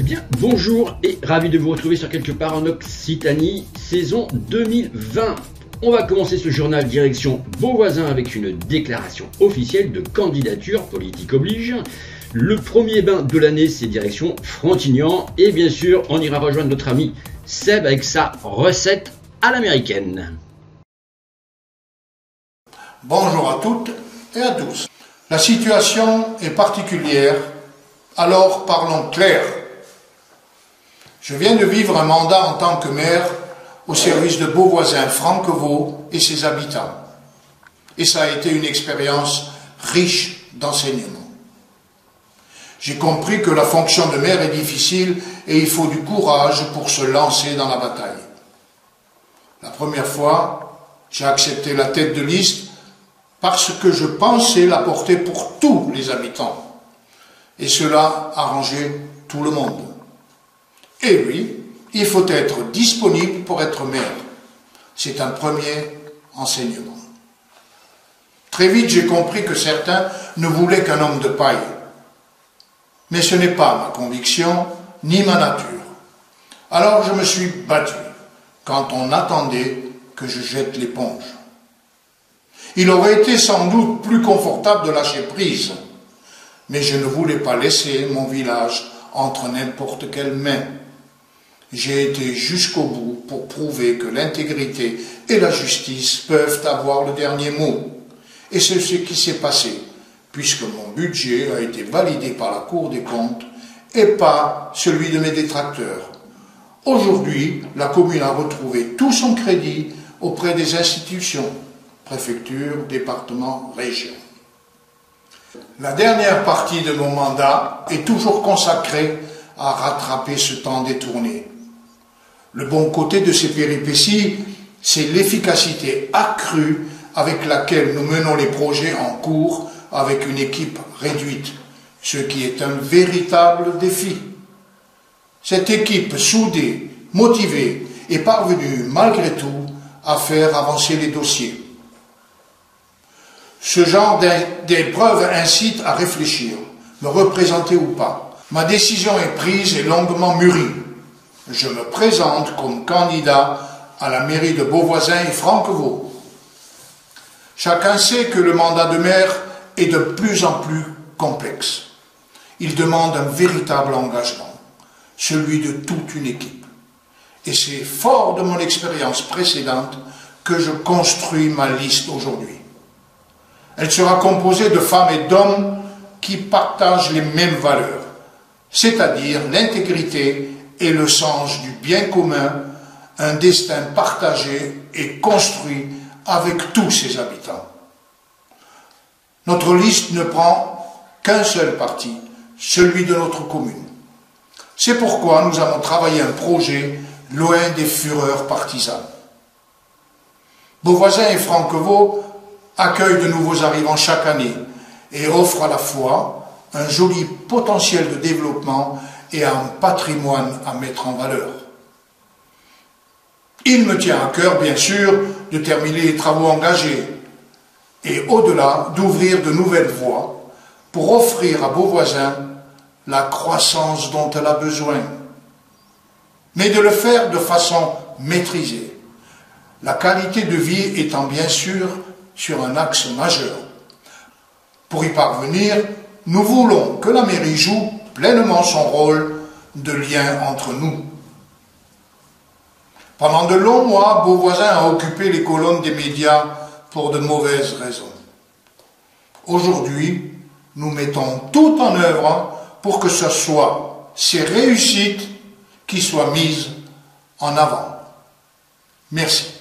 Bien, bonjour et ravi de vous retrouver sur Quelque part en Occitanie, saison 2020. On va commencer ce journal direction Beauvoisin avec une déclaration officielle de candidature, politique oblige. Le premier bain de l'année, c'est direction Frontignan. Et bien sûr, on ira rejoindre notre ami Seb avec sa recette à l'américaine. Bonjour à toutes et à tous. La situation est particulière, alors parlons clair. Je viens de vivre un mandat en tant que maire au service de Beauvoisin, Franquevaux et ses habitants. Et ça a été une expérience riche d'enseignements. J'ai compris que la fonction de maire est difficile et il faut du courage pour se lancer dans la bataille. La première fois, j'ai accepté la tête de liste parce que je pensais la porter pour tous les habitants. Et cela arrangeait tout le monde. Et oui, il faut être disponible pour être maire. C'est un premier enseignement. Très vite, j'ai compris que certains ne voulaient qu'un homme de paille. Mais ce n'est pas ma conviction, ni ma nature. Alors je me suis battu quand on attendait que je jette l'éponge. Il aurait été sans doute plus confortable de lâcher prise, mais je ne voulais pas laisser mon village entre n'importe quelle main. J'ai été jusqu'au bout pour prouver que l'intégrité et la justice peuvent avoir le dernier mot. Et c'est ce qui s'est passé, puisque mon budget a été validé par la Cour des comptes et pas celui de mes détracteurs. Aujourd'hui, la commune a retrouvé tout son crédit auprès des institutions, préfecture, département, région. La dernière partie de mon mandat est toujours consacrée à rattraper ce temps détourné. Le bon côté de ces péripéties, c'est l'efficacité accrue avec laquelle nous menons les projets en cours avec une équipe réduite, ce qui est un véritable défi. Cette équipe soudée, motivée, est parvenue malgré tout à faire avancer les dossiers. Ce genre d'épreuve incite à réfléchir, me représenter ou pas. Ma décision est prise et longuement mûrie. Je me présente comme candidat à la mairie de Beauvoisin et Franquevaux. Chacun sait que le mandat de maire est de plus en plus complexe. Il demande un véritable engagement, celui de toute une équipe. Et c'est fort de mon expérience précédente que je construis ma liste aujourd'hui. Elle sera composée de femmes et d'hommes qui partagent les mêmes valeurs, c'est-à-dire l'intégrité et le sens du bien commun, un destin partagé et construit avec tous ses habitants. Notre liste ne prend qu'un seul parti, celui de notre commune. C'est pourquoi nous avons travaillé un projet loin des fureurs partisanes. Beauvoisin et Franquevaux accueillent de nouveaux arrivants chaque année et offrent à la fois un joli potentiel de développement et un patrimoine à mettre en valeur. Il me tient à cœur, bien sûr, de terminer les travaux engagés et au-delà d'ouvrir de nouvelles voies pour offrir à Beauvoisin la croissance dont elle a besoin, mais de le faire de façon maîtrisée, la qualité de vie étant bien sûr sur un axe majeur. Pour y parvenir, nous voulons que la mairie joue pleinement son rôle de lien entre nous. Pendant de longs mois, Beauvoisin a occupé les colonnes des médias pour de mauvaises raisons. Aujourd'hui, nous mettons tout en œuvre pour que ce soit ces réussites qui soient mises en avant. Merci.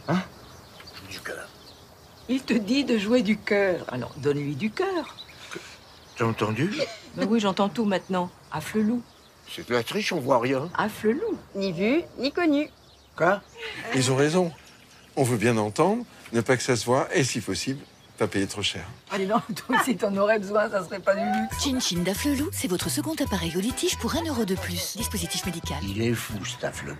Hein? Joue du cœur. Il te dit de jouer du cœur. Alors, donne-lui du cœur. T'as entendu? Ben oui, j'entends tout maintenant. Affle-loup. C'est de la triche, on voit rien. Affle-loup. Ni vu, ni connu. Quoi? Ils ont raison. On veut bien entendre, ne pas que ça se voit, et si possible, pas payer trop cher. Allez, non, toi, si t'en aurais besoin, ça serait pas du luxe. Chin Chin d'Afflelou, c'est votre second appareil au litige pour 1 € de plus. Dispositif médical. Il est fou, cet affleux.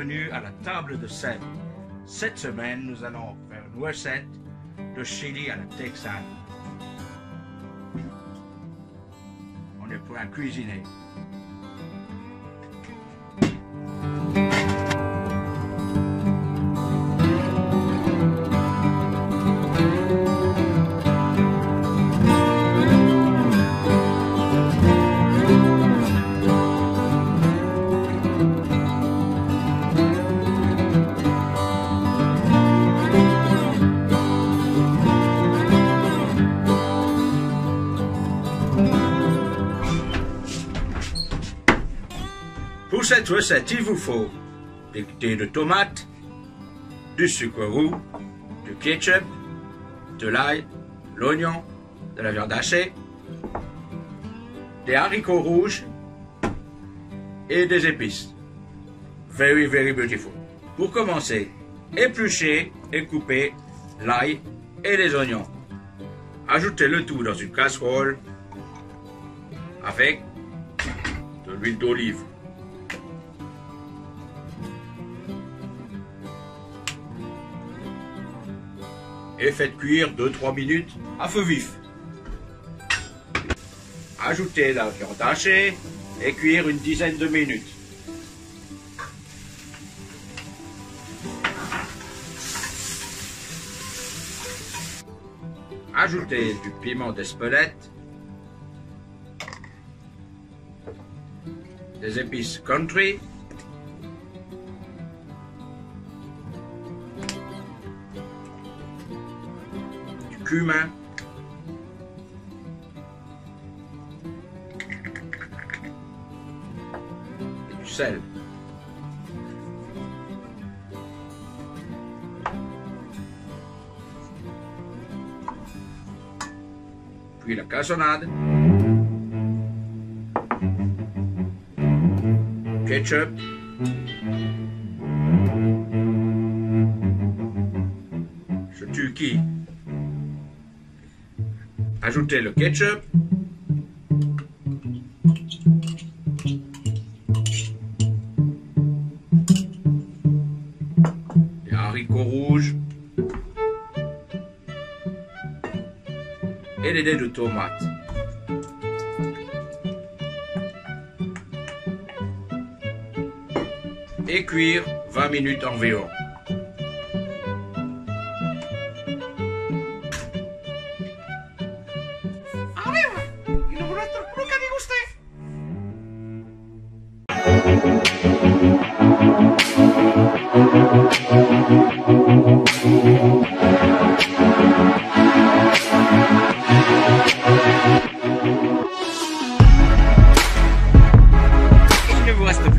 bienvenue à la table de sel. Cette semaine, nous allons faire une recette de chili à la texane. On est prêt à cuisiner. Pour cette recette, il vous faut des dés de tomates, du sucre roux, du ketchup, de l'ail, l'oignon, de la viande hachée, des haricots rouges et des épices. Very, very beautiful. Pour commencer, épluchez et coupez l'ail et les oignons. Ajoutez le tout dans une casserole avec de l'huile d'olive. Et faites cuire 2-3 minutes à feu vif. Ajoutez la viande hachée et cuire une dizaine de minutes. Ajoutez du piment d'Espelette, des épices country, cumin, et du sel. Puis la cassonade, ketchup, ce turkey. Ajoutez le ketchup, les haricots rouges et les dés de tomates. Et cuire 20 minutes environ. Il ne vous reste plus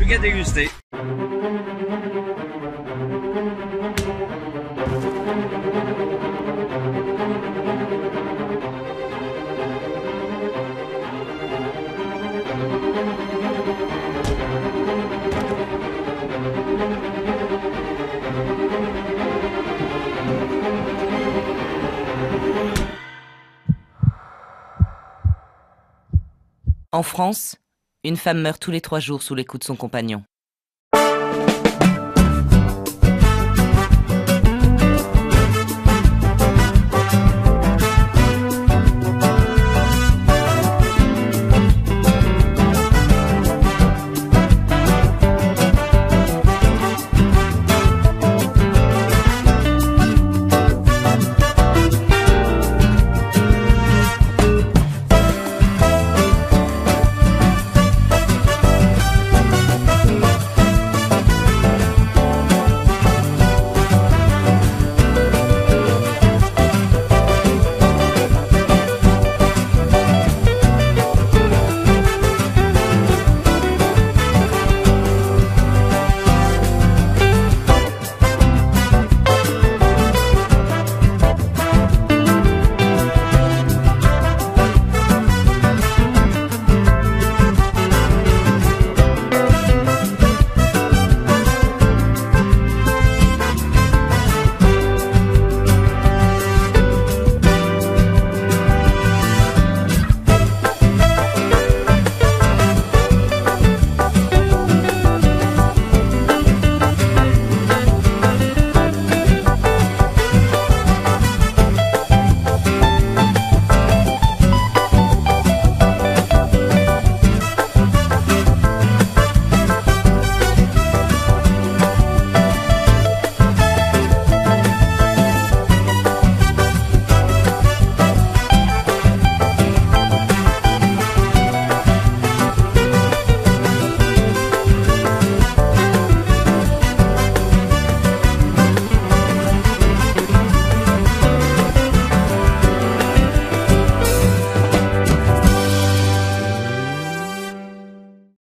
qu'à déguster. En France, une femme meurt tous les 3 jours sous les coups de son compagnon.